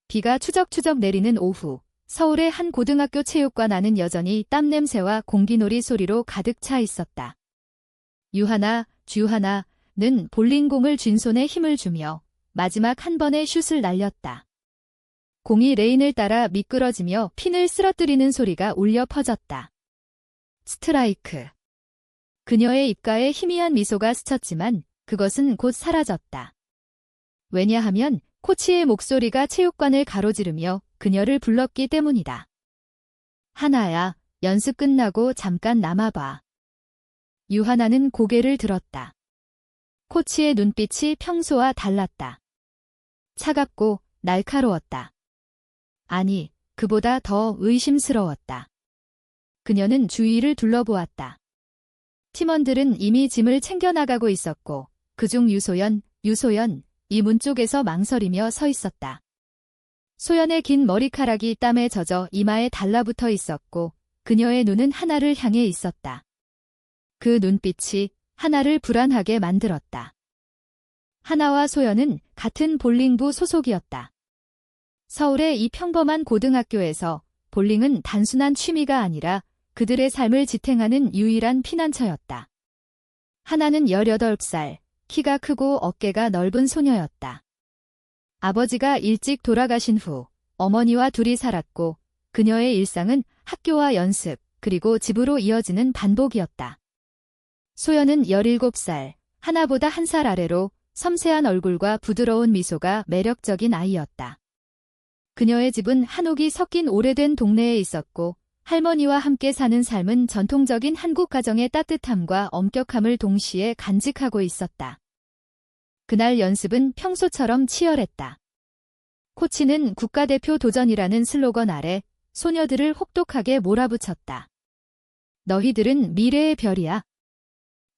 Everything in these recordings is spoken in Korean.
비가 추적추적 내리는 오후, 서울의 한 고등학교 체육관 안은 여전히 땀냄새와 공기놀이 소리로 가득 차 있었다. 유하나, 주하나는 볼링공을 쥔 손에 힘을 주며 마지막 한 번의 슛을 날렸다. 공이 레인을 따라 미끄러지며 핀을 쓰러뜨리는 소리가 울려 퍼졌다. 스트라이크. 그녀의 입가에 희미한 미소가 스쳤지만 그것은 곧 사라졌다. 왜냐하면 코치의 목소리가 체육관을 가로지르며 그녀를 불렀기 때문이다. 하나야, 연습 끝나고 잠깐 남아봐. 유하나는 고개를 들었다. 코치의 눈빛이 평소와 달랐다. 차갑고 날카로웠다. 아니, 그보다 더 의심스러웠다. 그녀는 주위를 둘러보았다. 팀원들은 이미 짐을 챙겨나가고 있었고 그중 유소연, 이 문 쪽에서 망설이며 서 있었다. 소연의 긴 머리카락이 땀에 젖어 이마에 달라붙어 있었고 그녀의 눈은 하나를 향해 있었다. 그 눈빛이 하나를 불안하게 만들었다. 하나와 소연은 같은 볼링부 소속이었다. 서울의 이 평범한 고등학교에서 볼링은 단순한 취미가 아니라 그들의 삶을 지탱하는 유일한 피난처였다. 하나는 18살, 키가 크고 어깨가 넓은 소녀였다. 아버지가 일찍 돌아가신 후 어머니와 둘이 살았고 그녀의 일상은 학교와 연습, 그리고 집으로 이어지는 반복이었다. 소연은 17살, 하나보다 1살 아래로 섬세한 얼굴과 부드러운 미소가 매력적인 아이였다. 그녀의 집은 한옥이 섞인 오래된 동네에 있었고 할머니와 함께 사는 삶은 전통적인 한국 가정의 따뜻함과 엄격함을 동시에 간직하고 있었다. 그날 연습은 평소처럼 치열했다. 코치는 국가대표 도전이라는 슬로건 아래 소녀들을 혹독하게 몰아붙였다. 너희들은 미래의 별이야.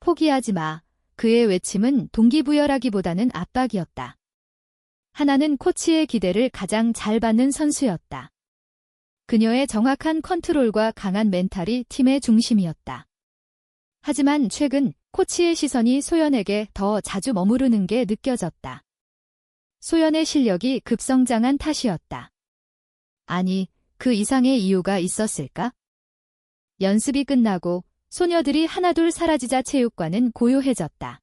포기하지 마. 그의 외침은 동기부여라기보다는 압박이었다. 하나는 코치의 기대를 가장 잘 받는 선수였다. 그녀의 정확한 컨트롤과 강한 멘탈이 팀의 중심이었다. 하지만 최근 코치의 시선이 소연에게 더 자주 머무르는 게 느껴졌다. 소연의 실력이 급성장한 탓이었다. 아니, 그 이상의 이유가 있었을까? 연습이 끝나고 소녀들이 하나둘 사라지자 체육관은 고요해졌다.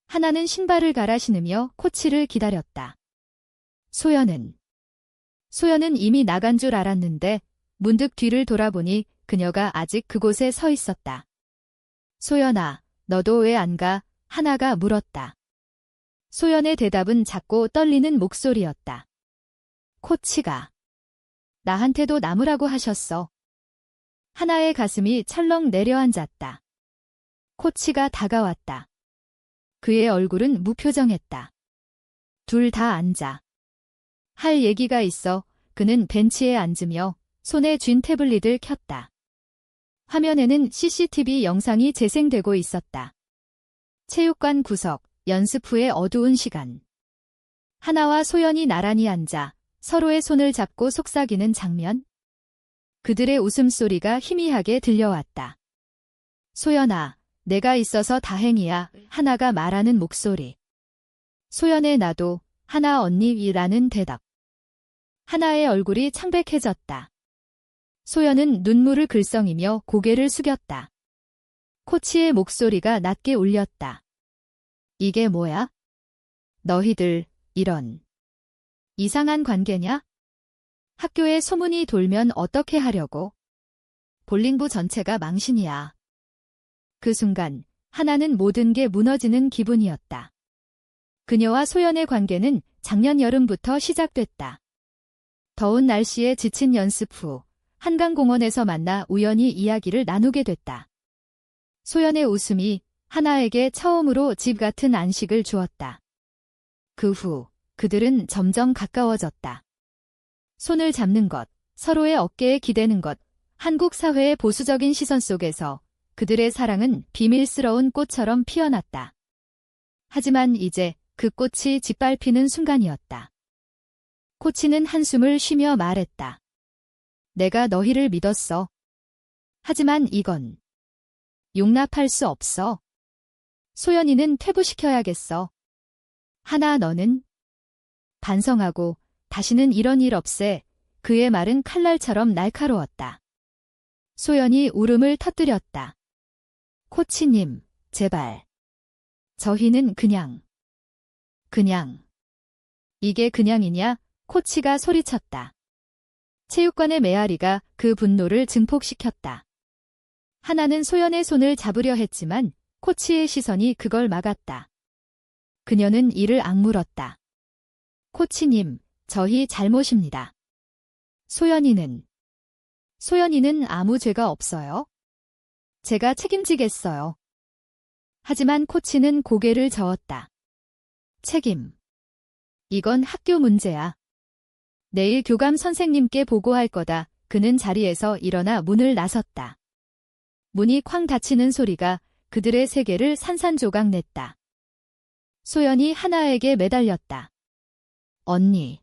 하나는 신발을 갈아 신으며 코치를 기다렸다. 소연은 이미 나간 줄 알았는데 문득 뒤를 돌아보니 그녀가 아직 그곳에 서 있었다. 소연아, 너도 왜 안 가? 하나가 물었다. 소연의 대답은 작고 떨리는 목소리였다. 코치가 나한테도 남으라고 하셨어. 하나의 가슴이 철렁 내려앉았다. 코치가 다가왔다. 그의 얼굴은 무표정했다. 둘 다 앉아. 할 얘기가 있어. 그는 벤치에 앉으며 손에 쥔 태블릿을 켰다. 화면에는 CCTV 영상이 재생되고 있었다. 체육관 구석, 연습 후의 어두운 시간. 하나와 소연이 나란히 앉아 서로의 손을 잡고 속삭이는 장면. 그들의 웃음소리가 희미하게 들려왔다. 소연아, 내가 있어서 다행이야. 하나가 말하는 목소리. 소연의 나도, 하나 언니라는 대답. 하나의 얼굴이 창백해졌다. 소연은 눈물을 글썽이며 고개를 숙였다. 코치의 목소리가 낮게 울렸다. 이게 뭐야? 너희들, 이런 이상한 관계냐? 학교에 소문이 돌면 어떻게 하려고? 볼링부 전체가 망신이야. 그 순간 하나는 모든 게 무너지는 기분이었다. 그녀와 소연의 관계는 작년 여름부터 시작됐다. 더운 날씨에 지친 연습 후 한강공원에서 만나 우연히 이야기를 나누게 됐다. 소연의 웃음이 하나에게 처음으로 집 같은 안식을 주었다. 그 후 그들은 점점 가까워졌다. 손을 잡는 것, 서로의 어깨에 기대는 것, 한국 사회의 보수적인 시선 속에서 그들의 사랑은 비밀스러운 꽃처럼 피어났다. 하지만 이제 그 꽃이 짓밟히는 순간이었다. 코치는 한숨을 쉬며 말했다. 내가 너희를 믿었어. 하지만 이건 용납할 수 없어. 소연이는 퇴부시켜야겠어. 하나 너는 반성하고 다시는 이런 일 없애. 그의 말은 칼날처럼 날카로웠다. 소연이 울음을 터뜨렸다. 코치님, 제발. 저희는 그냥. 이게 그냥이냐? 코치가 소리쳤다. 체육관의 메아리가 그 분노를 증폭시켰다. 하나는 소연의 손을 잡으려 했지만 코치의 시선이 그걸 막았다. 그녀는 이를 악물었다. 코치님, 저희 잘못입니다. 소연이는 아무 죄가 없어요. 제가 책임지겠어요. 하지만 코치는 고개를 저었다. 책임. 이건 학교 문제야. 내일 교감 선생님께 보고할 거다. 그는 자리에서 일어나 문을 나섰다. 문이 쾅 닫히는 소리가 그들의 세계를 산산조각 냈다. 소연이 하나에게 매달렸다. 언니.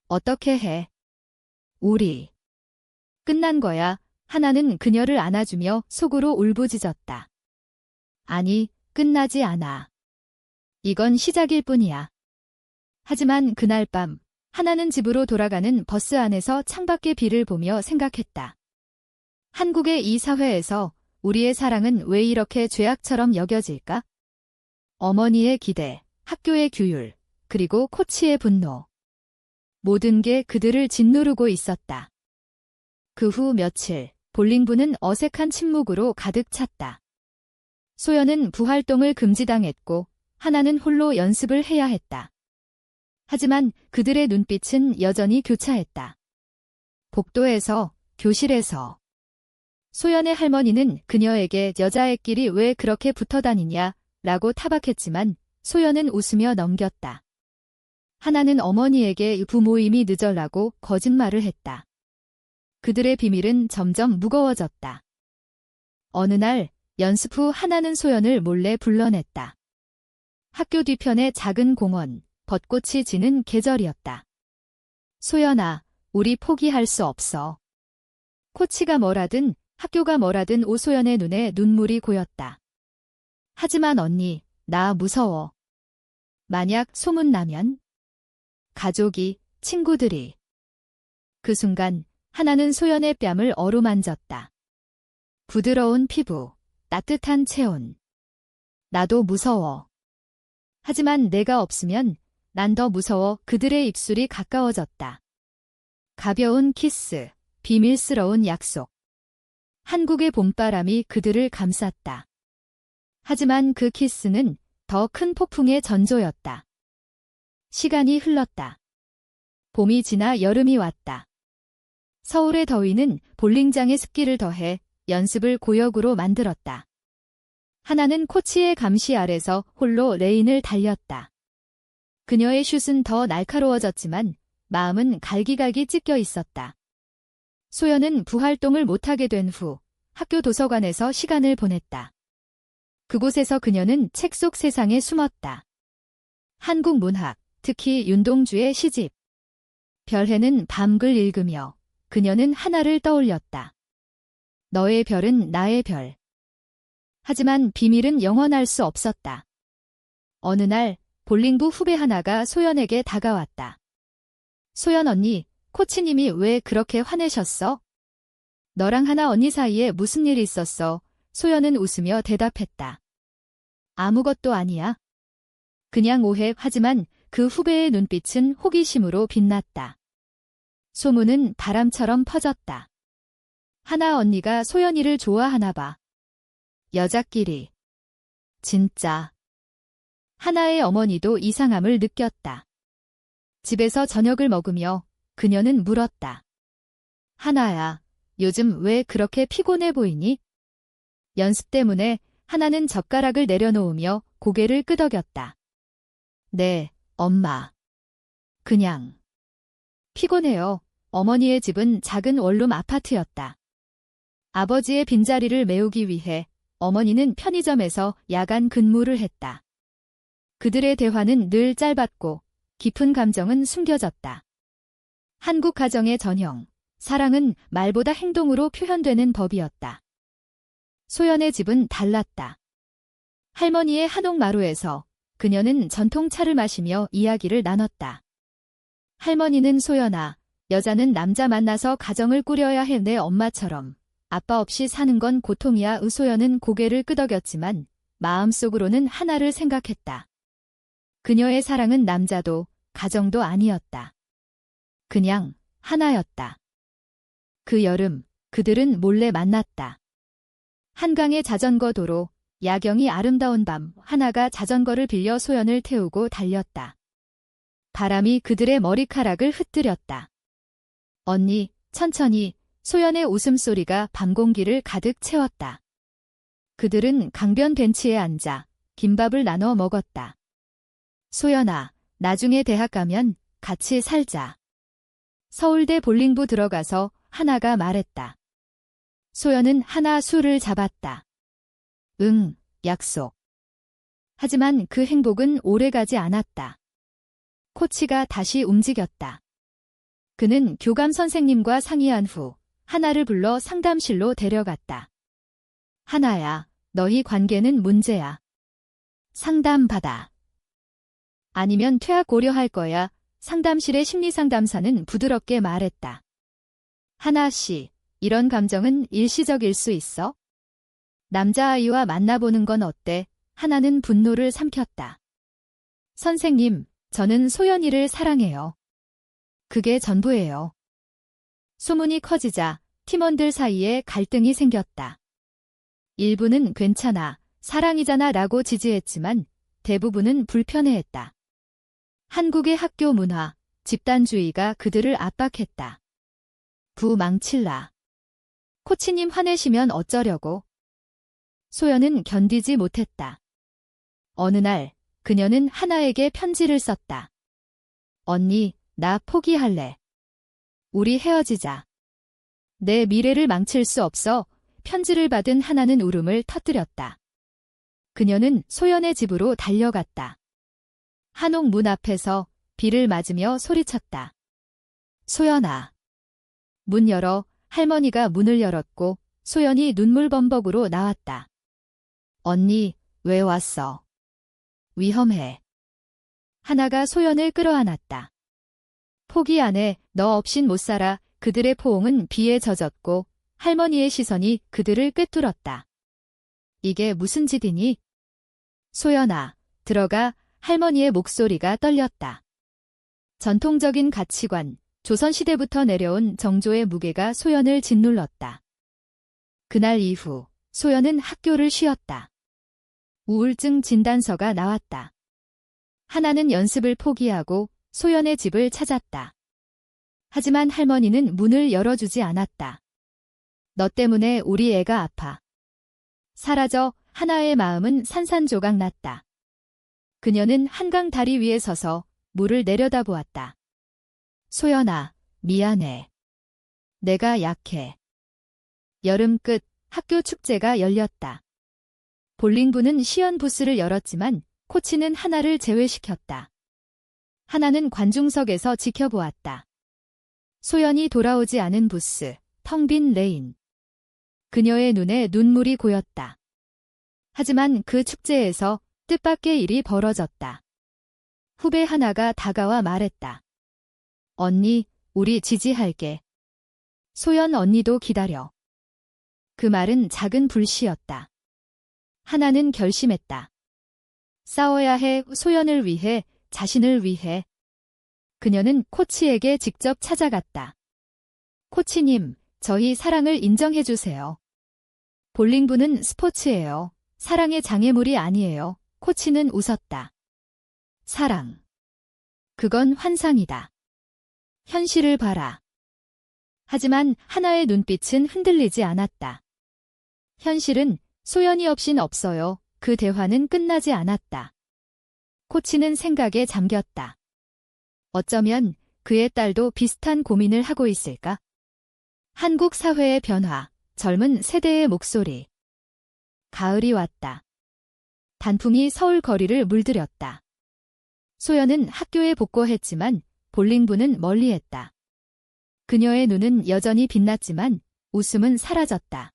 어떻게 해? 우리. 끝난 거야. 하나는 그녀를 안아주며 속으로 울부짖었다. 아니, 끝나지 않아. 이건 시작일 뿐이야. 하지만 그날 밤, 하나는 집으로 돌아가는 버스 안에서 창밖의 비를 보며 생각했다. 한국의 이 사회에서 우리의 사랑은 왜 이렇게 죄악처럼 여겨질까? 어머니의 기대, 학교의 규율, 그리고 코치의 분노. 모든 게 그들을 짓누르고 있었다. 그 후 며칠, 볼링부는 어색한 침묵으로 가득 찼다. 소연은 부활동을 금지당했고 하나는 홀로 연습을 해야 했다. 하지만 그들의 눈빛은 여전히 교차했다. 복도에서, 교실에서. 소연의 할머니는 그녀에게 여자애끼리 왜 그렇게 붙어 다니냐 라고 타박했지만 소연은 웃으며 넘겼다. 하나는 어머니에게 부모임이 늦어라고 거짓말을 했다. 그들의 비밀은 점점 무거워졌다. 어느 날 연습 후 하나는 소연을 몰래 불러냈다. 학교 뒤편의 작은 공원, 벚꽃이 지는 계절이었다. 소연아, 우리 포기할 수 없어. 코치가 뭐라든 학교가 뭐라든 오소연의 눈에 눈물이 고였다. 하지만 언니, 나 무서워. 만약 소문나면? 가족이, 친구들이. 그 순간 하나는 소연의 뺨을 어루만졌다. 부드러운 피부, 따뜻한 체온. 나도 무서워. 하지만 내가 없으면 난 더 무서워. 그들의 입술이 가까워졌다. 가벼운 키스, 비밀스러운 약속. 한국의 봄바람이 그들을 감쌌다. 하지만 그 키스는 더 큰 폭풍의 전조였다. 시간이 흘렀다. 봄이 지나 여름이 왔다. 서울의 더위는 볼링장의 습기를 더해 연습을 고역으로 만들었다. 하나는 코치의 감시 아래서 홀로 레인을 달렸다. 그녀의 슛은 더 날카로워졌지만 마음은 갈기갈기 찢겨 있었다. 소연은 부활동을 못하게 된 후 학교 도서관에서 시간을 보냈다. 그곳에서 그녀는 책 속 세상에 숨었다. 한국 문학, 특히 윤동주의 시집. 별해는 밤글 읽으며 그녀는 하나를 떠올렸다. 너의 별은 나의 별. 하지만 비밀은 영원할 수 없었다. 어느 날 볼링부 후배 하나가 소연에게 다가왔다. 소연 언니, 코치님이 왜 그렇게 화내셨어? 너랑 하나 언니 사이에 무슨 일 있었어? 소연은 웃으며 대답했다. 아무것도 아니야. 그냥 오해. 하지만 그 후배의 눈빛은 호기심으로 빛났다. 소문은 바람처럼 퍼졌다. 하나 언니가 소연이를 좋아하나 봐. 여자끼리. 진짜. 하나의 어머니도 이상함을 느꼈다. 집에서 저녁을 먹으며 그녀는 물었다. 하나야, 요즘 왜 그렇게 피곤해 보이니? 연습 때문에. 하나는 젓가락을 내려놓으며 고개를 끄덕였다. 네, 엄마. 그냥. 피곤해요. 어머니의 집은 작은 원룸 아파트였다. 아버지의 빈자리를 메우기 위해 어머니는 편의점에서 야간 근무를 했다. 그들의 대화는 늘 짧았고 깊은 감정은 숨겨졌다. 한국 가정의 전형, 사랑은 말보다 행동으로 표현되는 법이었다. 소연의 집은 달랐다. 할머니의 한옥마루에서 그녀는 전통차를 마시며 이야기를 나눴다. 할머니는 소연아, 여자는 남자 만나서 가정을 꾸려야 해 내 엄마처럼. 아빠 없이 사는 건 고통이야. 소연은 고개를 끄덕였지만 마음속으로는 하나를 생각했다. 그녀의 사랑은 남자도 가정도 아니었다. 그냥 하나였다. 그 여름 그들은 몰래 만났다. 한강의 자전거 도로, 야경이 아름다운 밤, 하나가 자전거를 빌려 소연을 태우고 달렸다. 바람이 그들의 머리카락을 흩뜨렸다. 언니, 천천히. 소연의 웃음소리가 밤 공기를 가득 채웠다. 그들은 강변 벤치에 앉아 김밥을 나눠 먹었다. 소연아, 나중에 대학 가면 같이 살자. 서울대 볼링부 들어가서 하나가 말했다. 소연은 하나 술을 잡았다. 응, 약속. 하지만 그 행복은 오래가지 않았다. 코치가 다시 움직였다. 그는 교감 선생님과 상의한 후 하나를 불러 상담실로 데려갔다. 하나야, 너희 관계는 문제야. 상담받아. 아니면 퇴학 고려할 거야. 상담실의 심리상담사는 부드럽게 말했다. 하나 씨, 이런 감정은 일시적일 수 있어? 남자아이와 만나보는 건 어때? 하나는 분노를 삼켰다. 선생님, 저는 소연이를 사랑해요. 그게 전부예요. 소문이 커지자 팀원들 사이에 갈등이 생겼다. 일부는 괜찮아, 사랑이잖아 라고 지지했지만 대부분은 불편해했다. 한국의 학교 문화, 집단주의가 그들을 압박했다. 부 망칠라. 코치님 화내시면 어쩌려고. 소연은 견디지 못했다. 어느 날 그녀는 하나에게 편지를 썼다. 언니, 나 포기할래. 우리 헤어지자. 내 미래를 망칠 수 없어. 편지를 받은 하나는 울음을 터뜨렸다. 그녀는 소연의 집으로 달려갔다. 한옥 문 앞에서 비를 맞으며 소리쳤다. 소연아. 문 열어. 할머니가 문을 열었고 소연이 눈물범벅으로 나왔다. 언니, 왜 왔어? 위험해. 하나가 소연을 끌어안았다. 포기 안 해. 너 없인 못 살아. 그들의 포옹은 비에 젖었고 할머니의 시선이 그들을 꿰뚫었다. 이게 무슨 짓이니? 소연아, 들어가. 할머니의 목소리가 떨렸다. 전통적인 가치관, 조선시대부터 내려온 정조의 무게가 소연을 짓눌렀다. 그날 이후 소연은 학교를 쉬었다. 우울증 진단서가 나왔다. 하나는 연습을 포기하고 소연의 집을 찾았다. 하지만 할머니는 문을 열어주지 않았다. 너 때문에 우리 애가 아파. 사라져. 하나의 마음은 산산조각 났다. 그녀는 한강 다리 위에 서서 물을 내려다보았다. 소연아, 미안해. 내가 약해. 여름 끝 학교 축제가 열렸다. 볼링부는 시연 부스를 열었지만 코치는 하나를 제외시켰다. 하나는 관중석에서 지켜보았다. 소연이 돌아오지 않은 부스, 텅 빈 레인. 그녀의 눈에 눈물이 고였다. 하지만 그 축제에서 뜻밖의 일이 벌어졌다. 후배 하나가 다가와 말했다. 언니, 우리 지지할게. 소연 언니도 기다려. 그 말은 작은 불씨였다. 하나는 결심했다. 싸워야 해. 소연을 위해, 자신을 위해. 그녀는 코치에게 직접 찾아갔다. 코치님, 저희 사랑을 인정해주세요. 볼링부는 스포츠예요. 사랑의 장애물이 아니에요. 코치는 웃었다. 사랑. 그건 환상이다. 현실을 봐라. 하지만 하나의 눈빛은 흔들리지 않았다. 현실은 소연이 없인 없어요. 그 대화는 끝나지 않았다. 코치는 생각에 잠겼다. 어쩌면 그의 딸도 비슷한 고민을 하고 있을까? 한국 사회의 변화, 젊은 세대의 목소리. 가을이 왔다. 단풍이 서울 거리를 물들였다. 소연은 학교에 복고했지만 볼링부는 멀리했다. 그녀의 눈은 여전히 빛났지만 웃음은 사라졌다.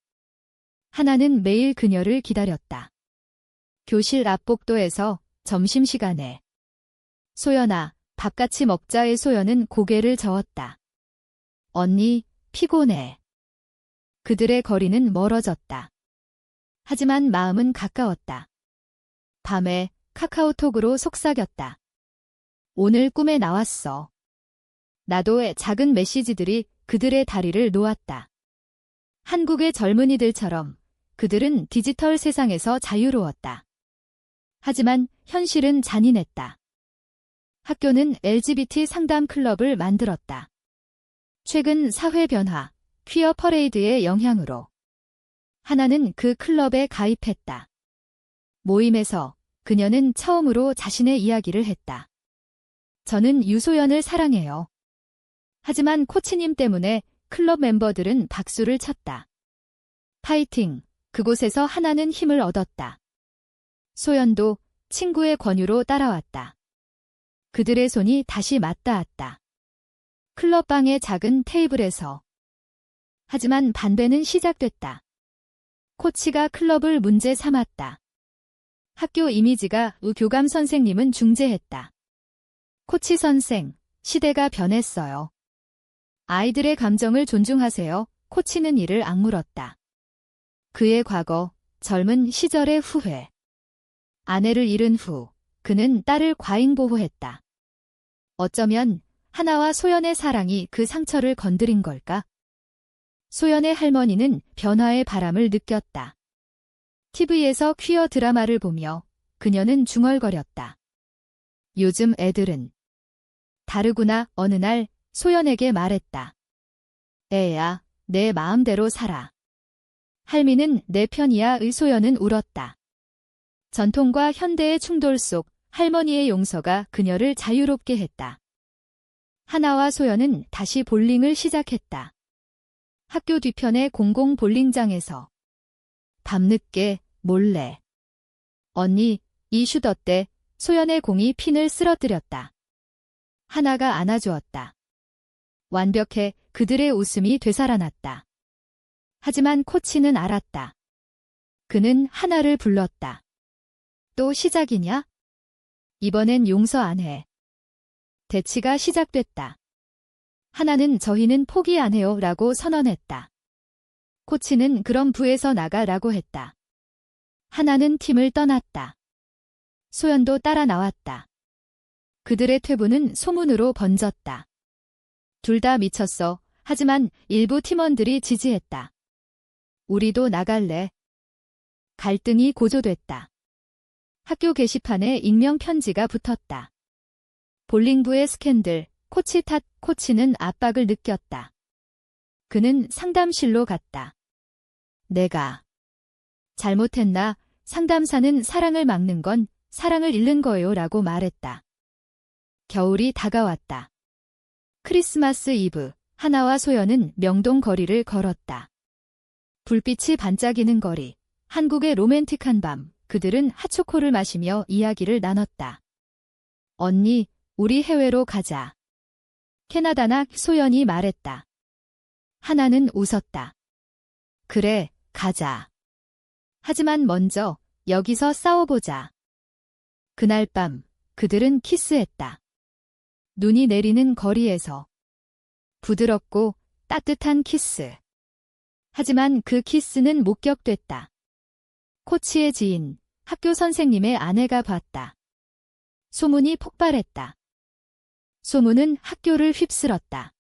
하나는 매일 그녀를 기다렸다. 교실 앞 복도에서 점심시간에. 소연아, 밥 같이 먹자의 소연은 고개를 저었다. 언니, 피곤해. 그들의 거리는 멀어졌다. 하지만 마음은 가까웠다. 밤에 카카오톡으로 속삭였다. 오늘 꿈에 나왔어. 나도의 작은 메시지들이 그들의 다리를 놓았다. 한국의 젊은이들처럼 그들은 디지털 세상에서 자유로웠다. 하지만 현실은 잔인했다. 학교는 LGBT 상담 클럽을 만들었다. 최근 사회 변화, 퀴어 퍼레이드의 영향으로 하나는 그 클럽에 가입했다. 모임에서 그녀는 처음으로 자신의 이야기를 했다. 저는 유소연을 사랑해요. 하지만 코치님 때문에 클럽 멤버들은 박수를 쳤다. 파이팅! 그곳에서 하나는 힘을 얻었다. 소연도 친구의 권유로 따라왔다. 그들의 손이 다시 맞닿았다. 클럽방의 작은 테이블에서. 하지만 반배는 시작됐다. 코치가 클럽을 문제 삼았다. 학교 이미지가 교감 선생님은 중재했다. 코치 선생, 시대가 변했어요. 아이들의 감정을 존중하세요. 코치는 이를 악물었다. 그의 과거, 젊은 시절의 후회. 아내를 잃은 후, 그는 딸을 과잉보호했다. 어쩌면 하나와 소연의 사랑이 그 상처를 건드린 걸까? 소연의 할머니는 변화의 바람을 느꼈다. TV에서 퀴어 드라마를 보며 그녀는 중얼거렸다. 요즘 애들은 다르구나. 어느 날 소연에게 말했다. 애야, 내 마음대로 살아. 할미는 내 편이야. 소연은 울었다. 전통과 현대의 충돌 속 할머니의 용서가 그녀를 자유롭게 했다. 하나와 소연은 다시 볼링을 시작했다. 학교 뒤편의 공공 볼링장에서 밤늦게 몰래. 언니, 이 슛 어때? 소연의 공이 핀을 쓰러뜨렸다. 하나가 안아주었다. 완벽해. 그들의 웃음이 되살아났다. 하지만 코치는 알았다. 그는 하나를 불렀다. 또 시작이냐? 이번엔 용서 안 해. 대치가 시작됐다. 하나는 저희는 포기 안 해요 라고 선언했다. 코치는 그럼 부에서 나가라고 했다. 하나는 팀을 떠났다. 소연도 따라 나왔다. 그들의 퇴부는 소문으로 번졌다. 둘 다 미쳤어. 하지만 일부 팀원들이 지지했다. 우리도 나갈래. 갈등이 고조됐다. 학교 게시판에 익명 편지가 붙었다. 볼링부의 스캔들, 코치 탓. 코치는 압박을 느꼈다. 그는 상담실로 갔다. 내가 잘못했나? 상담사는 사랑을 막는 건 사랑을 잃는 거예요 라고 말했다. 겨울이 다가왔다. 크리스마스 이브, 하나와 소연은 명동 거리를 걸었다. 불빛이 반짝이는 거리, 한국의 로맨틱한 밤, 그들은 핫초코를 마시며 이야기를 나눴다. 언니, 우리 해외로 가자. 캐나다나 소연이 말했다. 하나는 웃었다. 그래, 가자. 하지만 먼저 여기서 싸워보자. 그날 밤 그들은 키스했다. 눈이 내리는 거리에서. 부드럽고 따뜻한 키스. 하지만 그 키스는 목격됐다. 코치의 지인, 학교 선생님의 아내가 봤다. 소문이 폭발했다. 소문은 학교를 휩쓸었다.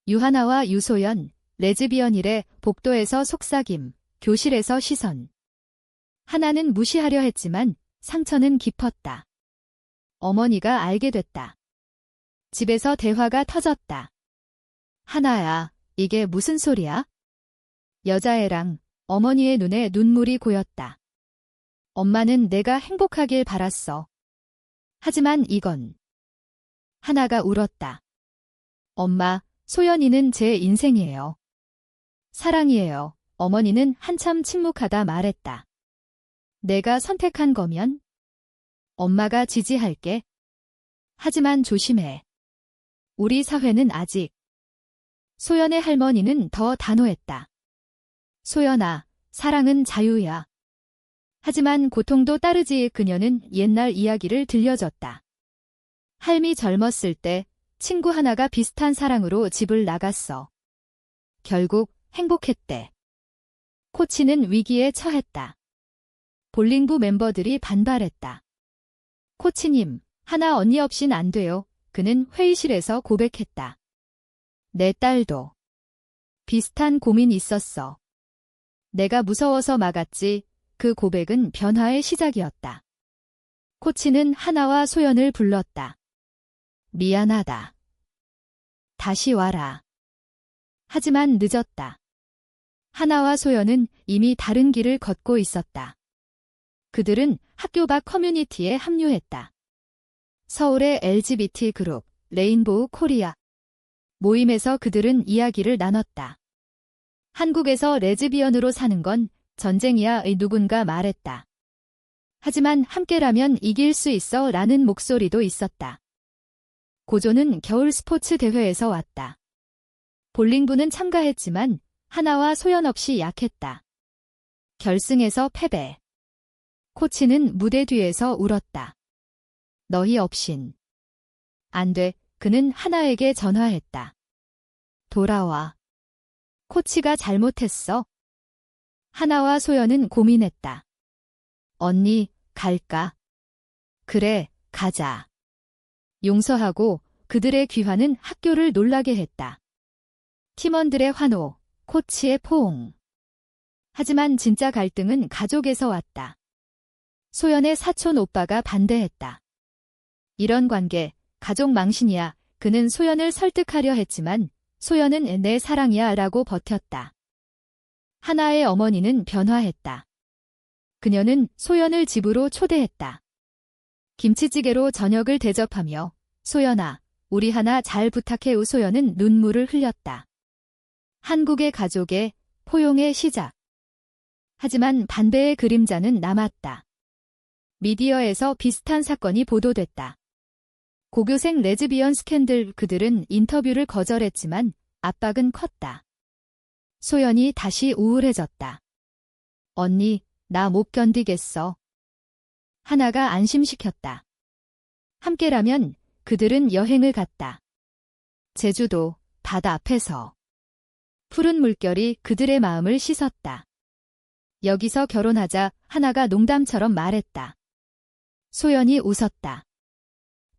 유하나와 유소연, 레즈비언일의 복도에서 속삭임, 교실에서 시선. 하나는 무시하려 했지만 상처는 깊었다. 어머니가 알게 됐다. 집에서 대화가 터졌다. 하나야, 이게 무슨 소리야? 여자애랑. 어머니의 눈에 눈물이 고였다. 엄마는 내가 행복하길 바랐어. 하지만 이건. 하나가 울었다. 엄마, 소연이는 제 인생이에요. 사랑이에요. 어머니는 한참 침묵하다 말했다. 내가 선택한 거면? 엄마가 지지할게. 하지만 조심해. 우리 사회는 아직. 소연의 할머니는 더 단호했다. 소연아, 사랑은 자유야. 하지만 고통도 따르지. 그녀는 옛날 이야기를 들려줬다. 할미 젊었을 때 친구 하나가 비슷한 사랑으로 집을 나갔어. 결국 행복했대. 코치는 위기에 처했다. 볼링부 멤버들이 반발했다. 코치님, 하나 언니 없인 안 돼요. 그는 회의실에서 고백했다. 내 딸도 비슷한 고민이 있었어. 내가 무서워서 막았지. 그 고백은 변화의 시작이었다. 코치는 하나와 소연을 불렀다. 미안하다. 다시 와라. 하지만 늦었다. 하나와 소연은 이미 다른 길을 걷고 있었다. 그들은 학교 밖 커뮤니티에 합류했다. 서울의 LGBT 그룹, 레인보우 코리아. 모임에서 그들은 이야기를 나눴다. 한국에서 레즈비언으로 사는 건 전쟁이야의 누군가 말했다. 하지만 함께라면 이길 수 있어 라는 목소리도 있었다. 고조는 겨울 스포츠 대회에서 왔다. 볼링부는 참가했지만 하나와 소연 없이 약했다. 결승에서 패배. 코치는 무대 뒤에서 울었다. 너희 없인 안 돼. 그는 하나에게 전화했다. 돌아와. 코치가 잘못했어. 하나와 소연은 고민했다. 언니, 갈까? 그래, 가자. 용서하고 그들의 귀환은 학교를 놀라게 했다. 팀원들의 환호, 코치의 포옹. 하지만 진짜 갈등은 가족에서 왔다. 소연의 사촌 오빠가 반대했다. 이런 관계, 가족 망신이야. 그는 소연을 설득하려 했지만 소연은 내 사랑이야 라고 버텼다. 하나의 어머니는 변화했다. 그녀는 소연을 집으로 초대했다. 김치찌개로 저녁을 대접하며 소연아, 우리 하나 잘 부탁해. 소연은 눈물을 흘렸다. 한국의 가족의 포용의 시작. 하지만 반대의 그림자는 남았다. 미디어에서 비슷한 사건이 보도됐다. 고교생 레즈비언 스캔들. 그들은 인터뷰를 거절했지만 압박은 컸다. 소연이 다시 우울해졌다. 언니, 나 못 견디겠어. 하나가 안심시켰다. 함께라면 그들은 여행을 갔다. 제주도 바다 앞에서 푸른 물결이 그들의 마음을 씻었다. 여기서 결혼하자. 하나가 농담처럼 말했다. 소연이 웃었다.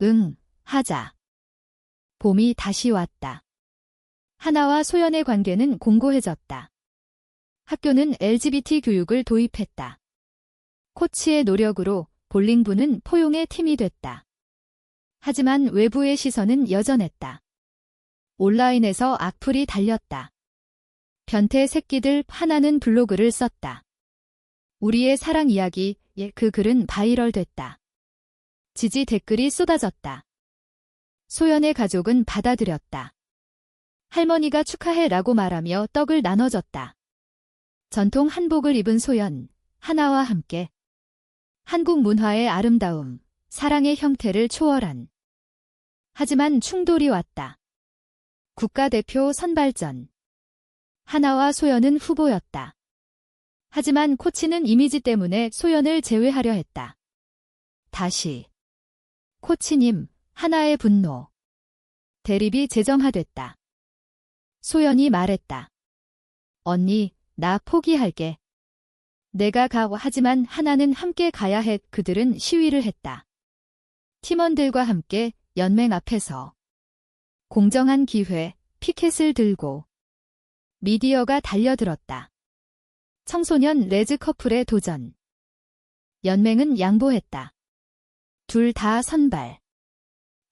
응, 하자. 봄이 다시 왔다. 하나와 소연의 관계는 공고해졌다. 학교는 LGBT 교육을 도입했다. 코치의 노력으로 볼링부는 포용의 팀이 됐다. 하지만 외부의 시선은 여전했다. 온라인에서 악플이 달렸다. 변태 새끼들. 하나는 블로그를 썼다. 우리의 사랑 이야기. 그 글은 바이럴됐다. 지지 댓글이 쏟아졌다. 소연의 가족은 받아들였다. 할머니가 축하해 라고 말하며 떡을 나눠줬다. 전통 한복을 입은 소연, 하나와 함께 한국 문화의 아름다움, 사랑의 형태를 초월한. 하지만 충돌이 왔다. 국가대표 선발전. 하나와 소연은 후보였다. 하지만 코치는 이미지 때문에 소연을 제외하려 했다. 다시. 코치님, 하나의 분노. 대립이 재점화됐다. 소연이 말했다. 언니, 나 포기할게. 내가 가. 하지만 하나는 함께 가야 해. 그들은 시위를 했다. 팀원들과 함께 연맹 앞에서 공정한 기회, 피켓을 들고 미디어가 달려들었다. 청소년 레즈 커플의 도전. 연맹은 양보했다. 둘 다 선발.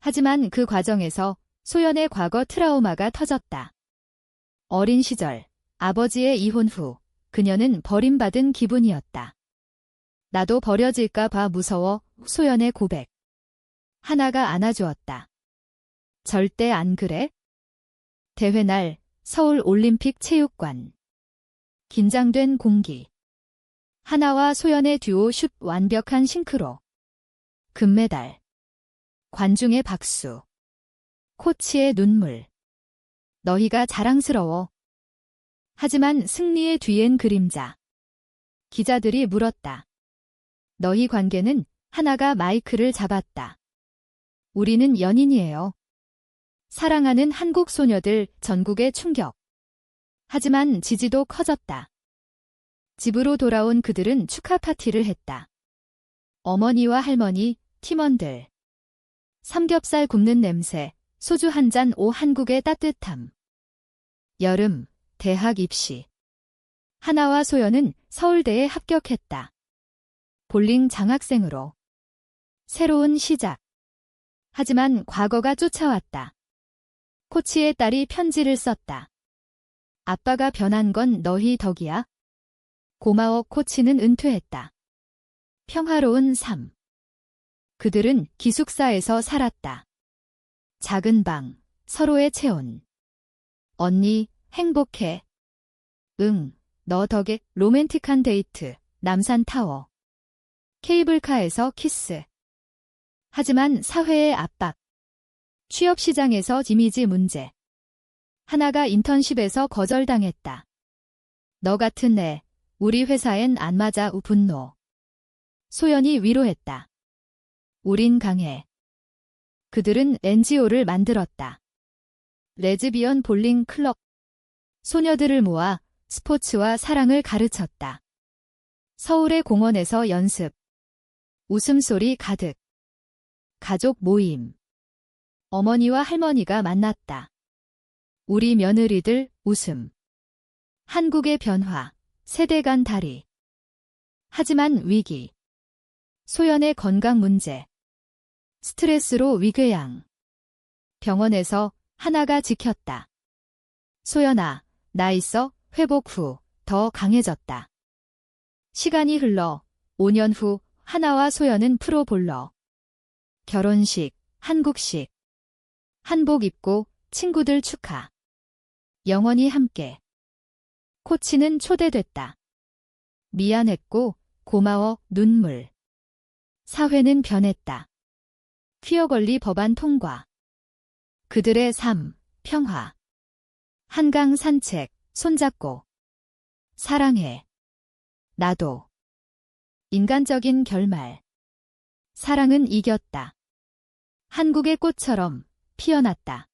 하지만 그 과정에서 소연의 과거 트라우마가 터졌다. 어린 시절, 아버지의 이혼 후 그녀는 버림받은 기분이었다. 나도 버려질까 봐 무서워. 소연의 고백. 하나가 안아주었다. 절대 안 그래? 대회 날 서울 올림픽 체육관. 긴장된 공기. 하나와 소연의 듀오 슛. 완벽한 싱크로. 금메달. 관중의 박수. 코치의 눈물. 너희가 자랑스러워. 하지만 승리의 뒤엔 그림자. 기자들이 물었다. 너희 관계는. 하나가 마이크를 잡았다. 우리는 연인이에요. 사랑하는 한국 소녀들 전국의 충격. 하지만 지지도 커졌다. 집으로 돌아온 그들은 축하 파티를 했다. 어머니와 할머니, 팀원들. 삼겹살 굽는 냄새, 소주 한 잔 오 한국의 따뜻함. 여름, 대학 입시. 하나와 소연은 서울대에 합격했다. 볼링 장학생으로. 새로운 시작. 하지만 과거가 쫓아왔다. 코치의 딸이 편지를 썼다. 아빠가 변한 건 너희 덕이야. 고마워. 코치는 은퇴했다. 평화로운 삶. 그들은 기숙사에서 살았다. 작은 방, 서로의 체온. 언니, 행복해. 응, 너 덕에. 로맨틱한 데이트, 남산타워. 케이블카에서 키스. 하지만 사회의 압박. 취업시장에서 이미지 문제. 하나가 인턴십에서 거절당했다. 너 같은 애, 우리 회사엔 안 맞아. 분노. 소연이 위로했다. 우린 강해. 그들은 NGO를 만들었다. 레즈비언 볼링 클럽. 소녀들을 모아 스포츠와 사랑을 가르쳤다. 서울의 공원에서 연습. 웃음소리 가득. 가족 모임. 어머니와 할머니가 만났다. 우리 며느리들 웃음. 한국의 변화. 세대 간 다리. 하지만 위기. 소연의 건강 문제. 스트레스로 위궤양. 병원에서 하나가 지켰다. 소연아, 나 있어. 회복 후 더 강해졌다. 시간이 흘러 5년 후 하나와 소연은 프로볼러. 결혼식, 한국식. 한복 입고 친구들 축하. 영원히 함께. 코치는 초대됐다. 미안했고 고마워. 눈물. 사회는 변했다. 퀴어 권리 법안 통과. 그들의 삶, 평화. 한강 산책, 손잡고. 사랑해. 나도. 인간적인 결말. 사랑은 이겼다. 한국의 꽃처럼 피어났다.